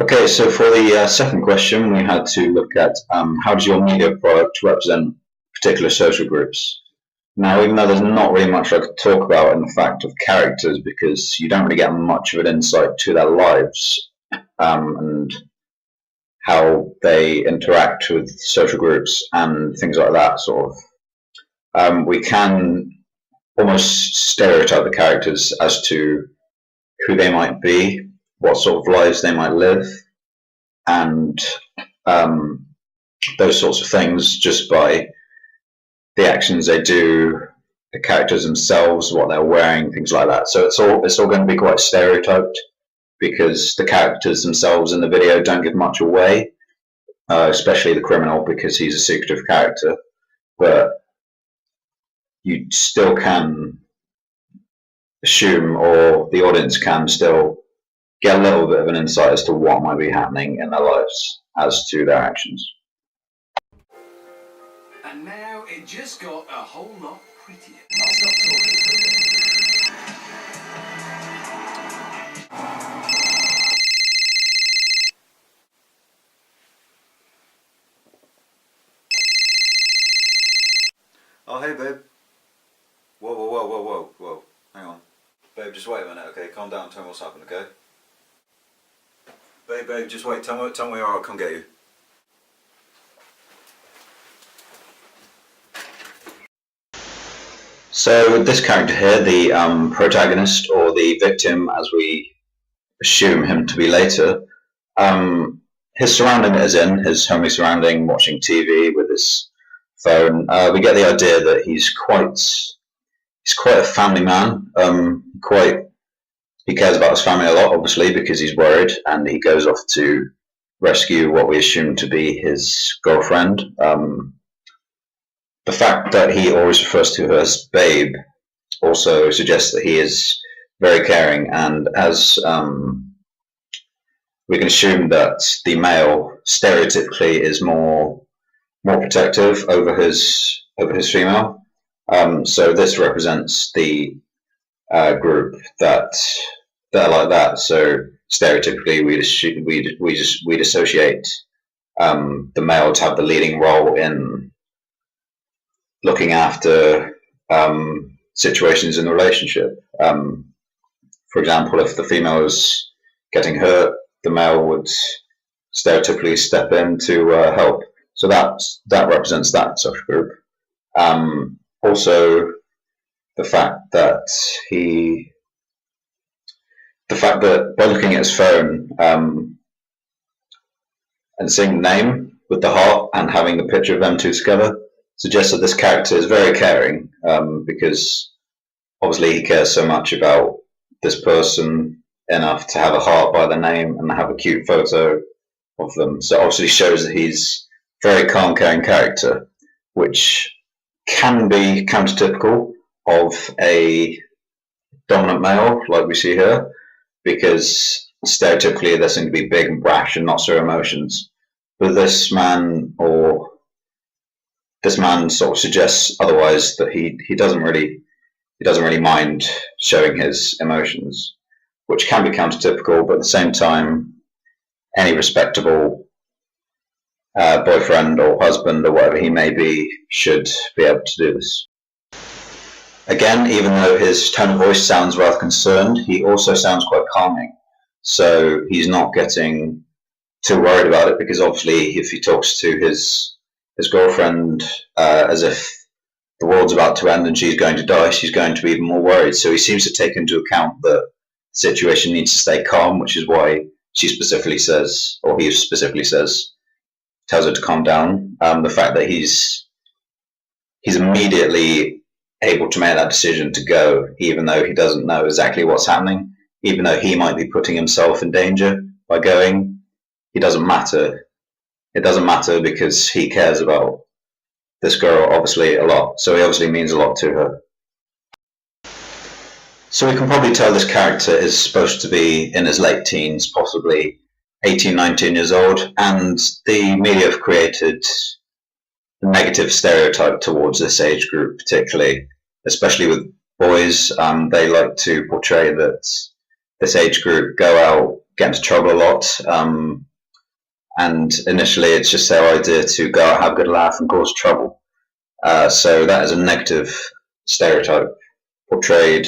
Okay, so for the second question, we had to look at how does your media product represent particular social groups? Now, even though there's not really much I could talk about in the fact of characters, because you don't really get much of an insight to their lives and how they interact with social groups and things like that, sort of. We can almost stereotype the characters as to who they might be, what sort of lives they might live, and those sorts of things just by the actions they do, the characters themselves, what they're wearing, things like that. So it's all going to be quite stereotyped because the characters themselves in the video don't give much away, especially the criminal because he's a secretive character. But you still can assume, or the audience can still get a little bit of an insight as to what might be happening in their lives as to their actions. And now it just got a whole lot prettier. I'll stop talking for a bit. Oh, hey, babe. Whoa. Hang on. Babe, just wait a minute, okay? Calm down, tell me what's happened, okay? Babe, just wait. Tell me where you are, I'll come get you. So with this character here, the protagonist, or the victim as we assume him to be later, his surrounding is in his homely surrounding, watching TV with his phone. We get the idea that he's quite a family man. He cares about his family a lot, obviously, because he's worried, and he goes off to rescue what we assume to be his girlfriend. The fact that he always refers to her as babe also suggests that he is very caring, and as we can assume that the male stereotypically is more protective over his female. So this represents the group that are like that. So stereotypically, we'd associate the male to have the leading role in looking after situations in the relationship. For example, if the female is getting hurt, the male would stereotypically step in to help. So that represents that social group. Also, the fact that by looking at his phone and seeing the name with the heart and having the picture of them two together suggests that this character is very caring, because obviously he cares so much about this person enough to have a heart by their name and have a cute photo of them. So obviously shows that he's a very calm, caring character, which can be countertypical of a dominant male like we see here, because stereotypically they seem to be big and brash and not show emotions. But this man sort of suggests otherwise, that he doesn't really mind showing his emotions, which can be countertypical, but at the same time, any respectable boyfriend or husband or whatever he may be should be able to do this. Again, even though his tone of voice sounds rather concerned, he also sounds quite calming. So he's not getting too worried about it, because obviously if he talks to his girlfriend as if the world's about to end and she's going to die, she's going to be even more worried. So he seems to take into account that the situation needs to stay calm, which is why she specifically says, or he specifically says, tells her to calm down. The fact that he's immediately able to make that decision to go, even though he doesn't know exactly what's happening, even though he might be putting himself in danger by going, it doesn't matter. It doesn't matter because he cares about this girl obviously a lot. So he obviously means a lot to her. So we can probably tell this character is supposed to be in his late teens, possibly 18, 19 years old, and the media have created a negative stereotype towards this age group, particularly, especially with boys. They like to portray that this age group go out get into trouble a lot. And initially, it's just their idea to go out, have a good laugh, and cause trouble. So that is a negative stereotype portrayed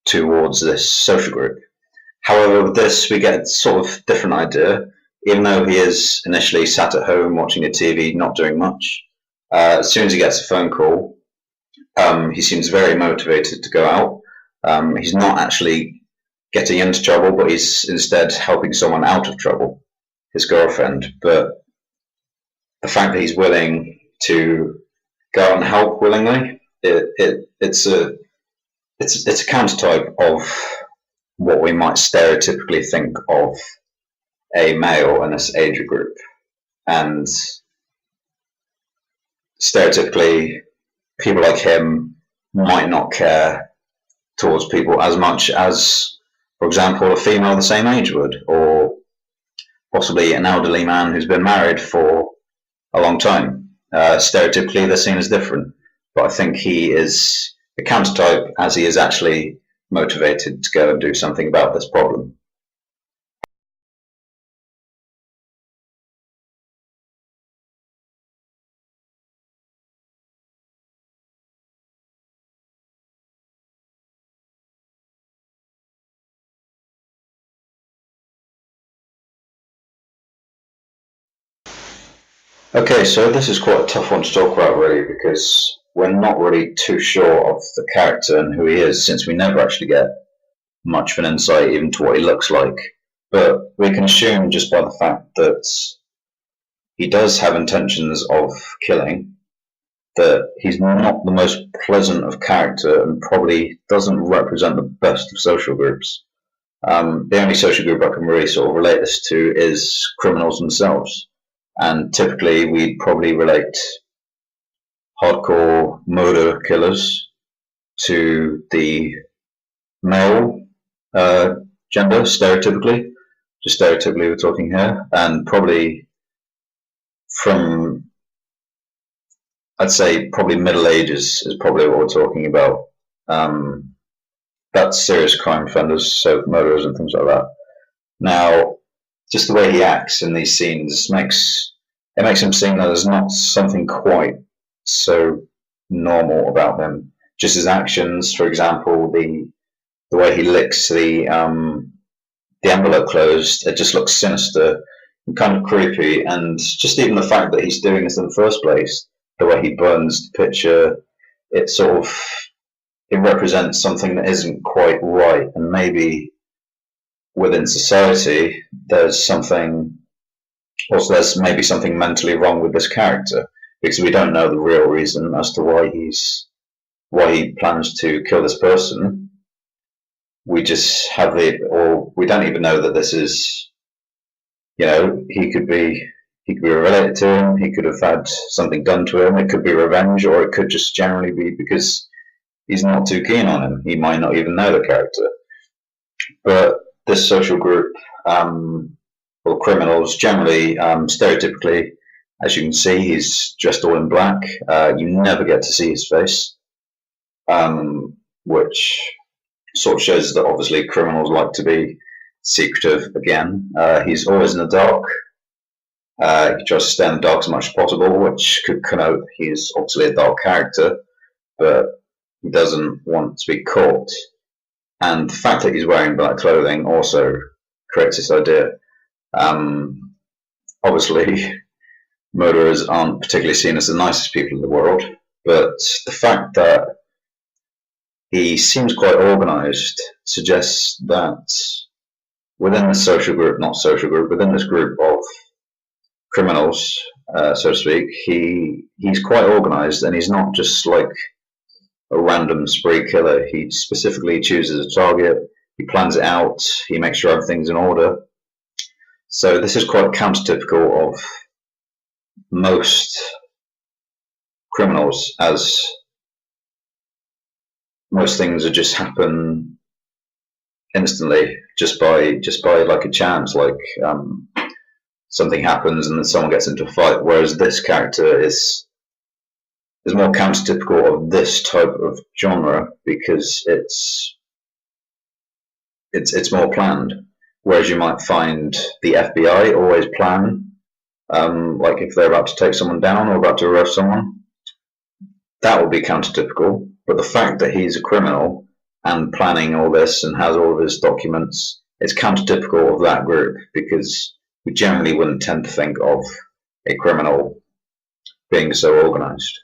towards this social group. However, with this, we get a sort of different idea. Even though he is initially sat at home watching the TV, not doing much, as soon as he gets a phone call, he seems very motivated to go out. He's not actually getting into trouble, but he's instead helping someone out of trouble, his girlfriend. But the fact that he's willing to go out and help willingly, it's a countertype of what we might stereotypically think of a male in this age group. And stereotypically, people like him might not care towards people as much as, for example, a female the same age would, or possibly an elderly man who's been married for a long time. Stereotypically, they're seen as different, but I think he is a countertype, as he is actually motivated to go and do something about this problem. Okay, so this is quite a tough one to talk about, really, because we're not really too sure of the character and who he is, since we never actually get much of an insight even to what he looks like. But we can assume just by the fact that he does have intentions of killing, that he's not the most pleasant of character and probably doesn't represent the best of social groups. The only social group I can really sort of relate this to is criminals themselves. And typically we'd probably relate hardcore murder killers to the male gender, stereotypically. Just stereotypically we're talking here. And probably from, I'd say probably Middle Ages is probably what we're talking about. That's serious crime offenders, so murderers and things like that. Now, just the way he acts in these scenes makes him seem that there's not something quite so normal about him. Just his actions, for example, the way he licks the envelope closed, it just looks sinister and kind of creepy. And just even the fact that he's doing this in the first place, the way he burns the picture, it represents something that isn't quite right, and maybe within society there's maybe something mentally wrong with this character, because we don't know the real reason as to why he plans to kill this person. We just have or we don't even know that this is, he could be related to him, he could have had something done to him, it could be revenge, or it could just generally be because he's not too keen on him. He might not even know the character. But this social group, or criminals generally, stereotypically, as you can see, he's dressed all in black. You never get to see his face, which sort of shows that obviously criminals like to be secretive again. He's always in the dark. He tries to stay in the dark as much as possible, which could connote he's obviously a dark character, but he doesn't want to be caught. And the fact that he's wearing black clothing also creates this idea. Obviously, murderers aren't particularly seen as the nicest people in the world, but the fact that he seems quite organized suggests that within this social group, within this group of criminals, so to speak, he's quite organized, and he's not just like a random spree killer. He specifically chooses a target, he plans it out, he makes sure everything's in order. So this is quite countertypical of most criminals, as most things would just happen instantly, just by like a chance, like something happens and then someone gets into a fight, whereas this character is more countertypical of this type of genre, because it's more planned. Whereas you might find the FBI always plan, like if they're about to take someone down or about to arrest someone, that would be countertypical. But the fact that he's a criminal and planning all this and has all of his documents, it's countertypical of that group, because we generally wouldn't tend to think of a criminal being so organized.